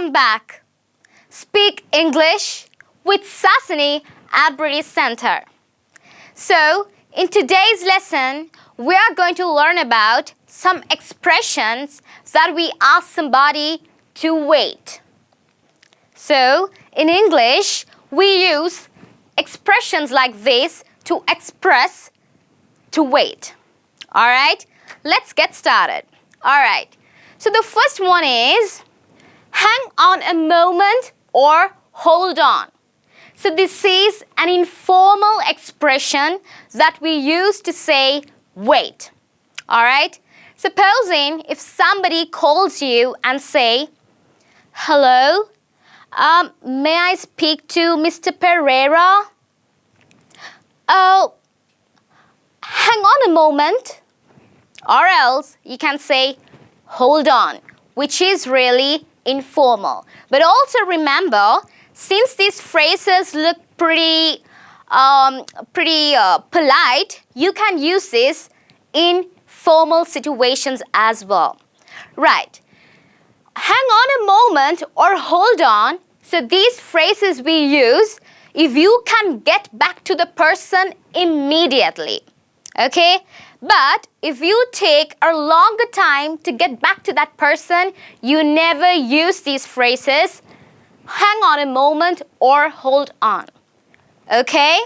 Welcome back. Speak English with Sasani at British Center. So, in today's lesson, we are going to learn about some expressions that we ask somebody to wait. So, in English, we use expressions like this to express to wait. Alright, let's get started. Alright, so the first one is hang on a moment or hold on. So this is an informal expression that we use to say wait. Alright, supposing if somebody calls you and say, hello, may I speak to Mr. Pereira? Oh, hang on a moment. Or else you can say hold on, which is really informal. But also remember, since these phrases look pretty polite, you can use this in formal situations as well. Right. Hang on a moment or hold on. So these phrases we use if you can get back to the person immediately. Okay? But if you take a longer time to get back to that person, you never use these phrases, hang on a moment or hold on. Okay?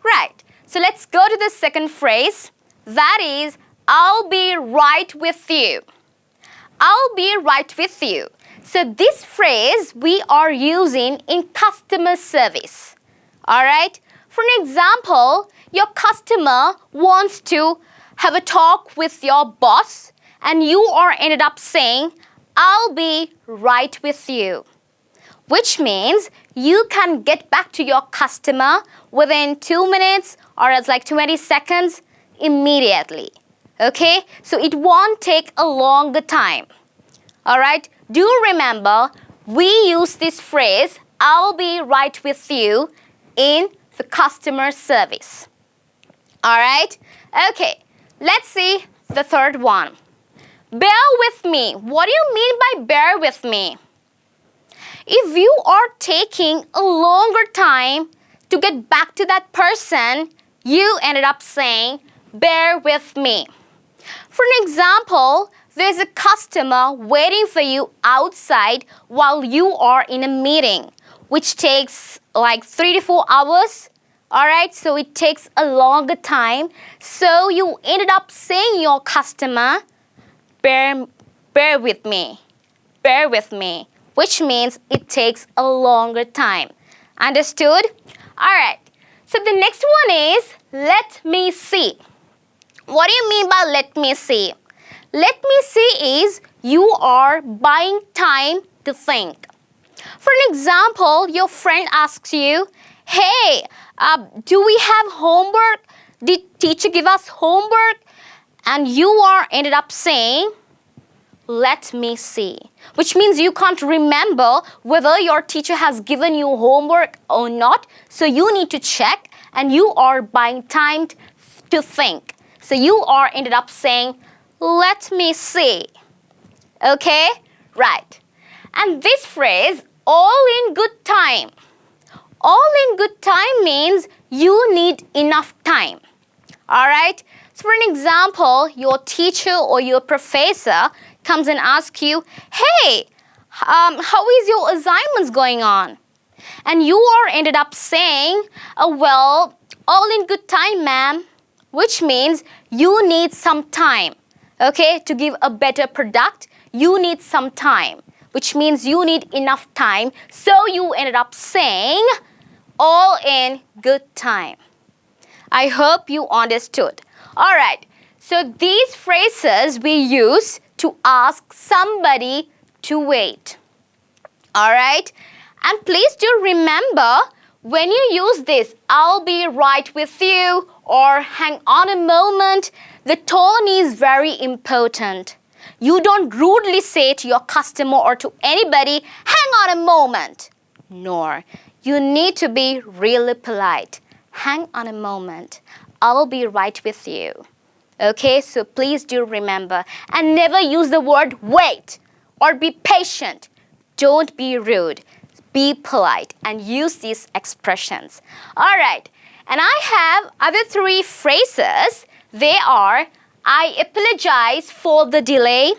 Right. So let's go to the second phrase. That is, I'll be right with you. I'll be right with you. So this phrase we are using in customer service. Alright? For an example, your customer wants to have a talk with your boss and you are ended up saying, I'll be right with you. Which means you can get back to your customer within 2 minutes or it's like 20 seconds immediately. Okay? So it won't take a longer time. Alright? Do remember, we use this phrase, I'll be right with you, in the customer service. Alright? Okay. Let's see the third one. Bear with me. What do you mean by bear with me? If you are taking a longer time to get back to that person, you ended up saying, bear with me. For an example, there's a customer waiting for you outside while you are in a meeting, which takes like 3 to 4 hours. Alright, so it takes a longer time. So you ended up saying your customer, bear with me. Bear with me. Which means it takes a longer time. Understood? Alright, so the next one is, let me see. What do you mean by let me see? Let me see is you are buying time to think. For an example, your friend asks you, hey, do we have homework? Did teacher give us homework? And you are ended up saying, let me see. Which means you can't remember whether your teacher has given you homework or not. So you need to check and you are buying time to think. So you are ended up saying, let me see. Okay? Right. And this phrase, all in good time. All in good time means you need enough time. Alright? So for an example, your teacher or your professor comes and asks you, hey, how is your assignments going on? And you are ended up saying, well, all in good time, ma'am. Which means you need some time. Okay? To give a better product, you need some time. Which means you need enough time. So you ended up saying, all in good time. I hope you understood. Alright, so these phrases we use to ask somebody to wait. Alright, and please do remember when you use this, I'll be right with you or hang on a moment, the tone is very important. You don't rudely say to your customer or to anybody, hang on a moment. Nor. You need to be really polite. Hang on a moment. I'll be right with you. Okay, so please do remember. And never use the word wait or be patient. Don't be rude. Be polite and use these expressions. All right. And I have other 3 phrases. They are, I apologize for the delay.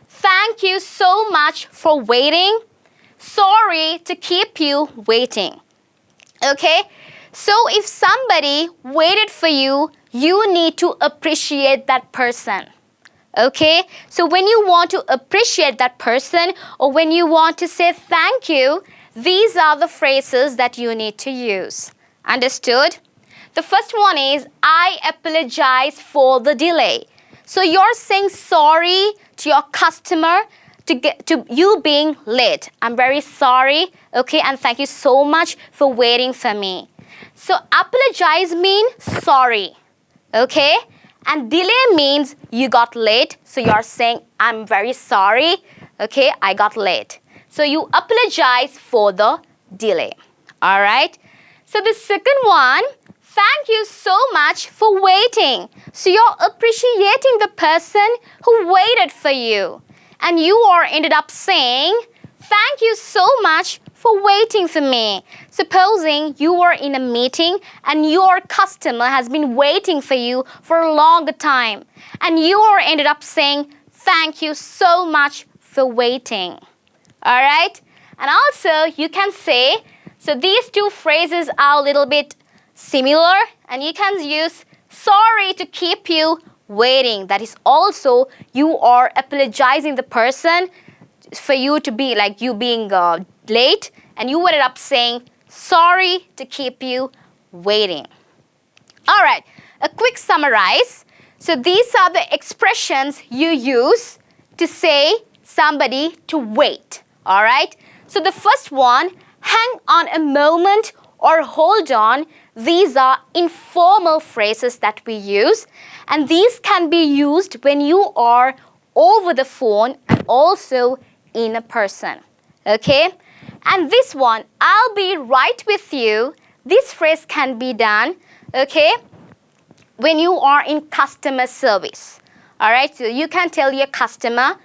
Thank you so much for waiting. Sorry to keep you waiting. Okay? So if somebody waited for you, you need to appreciate that person. Okay? So when you want to appreciate that person or when you want to say thank you, these are the phrases that you need to use. Understood? The first one is, I apologize for the delay. So you're saying sorry to your customer to you being late. I'm very sorry, okay, and thank you so much for waiting for me. So apologize means sorry, okay, and delay means you got late. So you're saying I'm very sorry, okay, I got late. So you apologize for the delay. All right. So the second one, thank you so much for waiting. So you're appreciating the person who waited for you. And you are ended up saying, thank you so much for waiting for me. Supposing you are in a meeting and your customer has been waiting for you for a longer time. And you are ended up saying, thank you so much for waiting. All right? And also you can say, so these 2 phrases are a little bit similar, and you can use sorry to keep you waiting. That is also you are apologizing the person for you to be like you being late, and you ended up saying sorry to keep you waiting. All right, a quick summarize. So these are the expressions you use to say somebody to wait. All right. So the first one, hang on a moment or hold on. These are informal phrases that we use, and these can be used when you are over the phone and also in a person. Okay? And this one, I'll be right with you. This phrase can be done, okay, when you are in customer service. All right? So you can tell your customer,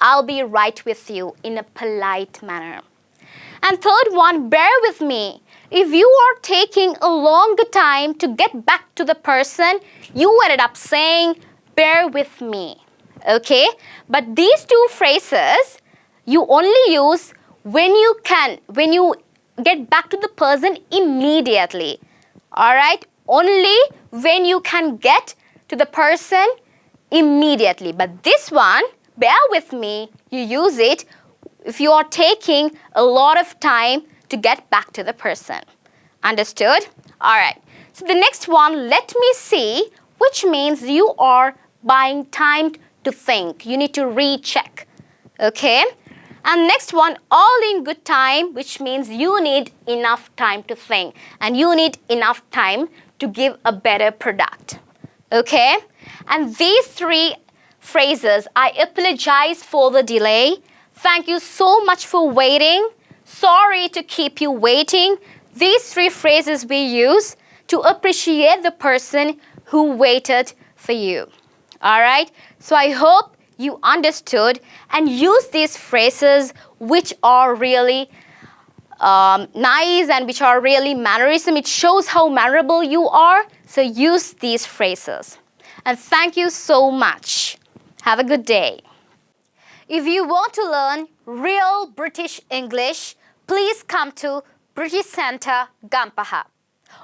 I'll be right with you in a polite manner. And third one, bear with me. If you are taking a longer time to get back to the person, you ended up saying, bear with me. Okay? But these 2 phrases, you only use when you get back to the person immediately. All right? Only when you can get to the person immediately. But this one, bear with me, you use it if you are taking a lot of time to get back to the person. Understood? All right. So the next one, let me see, which means you are buying time to think. You need to recheck. Okay? And next one, all in good time, which means you need enough time to think. And you need enough time to give a better product. Okay? And these 3 phrases, I apologize for the delay. Thank you so much for waiting. Sorry to keep you waiting. These 3 phrases we use to appreciate the person who waited for you. All right? So I hope you understood and use these phrases which are really nice and which are really mannerism. It shows how mannerable you are. So use these phrases. And thank you so much. Have a good day. If you want to learn real British English, please come to British Centre, Gampaha.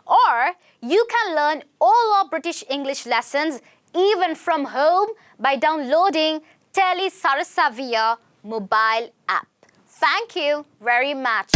Or you can learn all our British English lessons even from home by downloading TELE Sarasaviya mobile app. Thank you very much.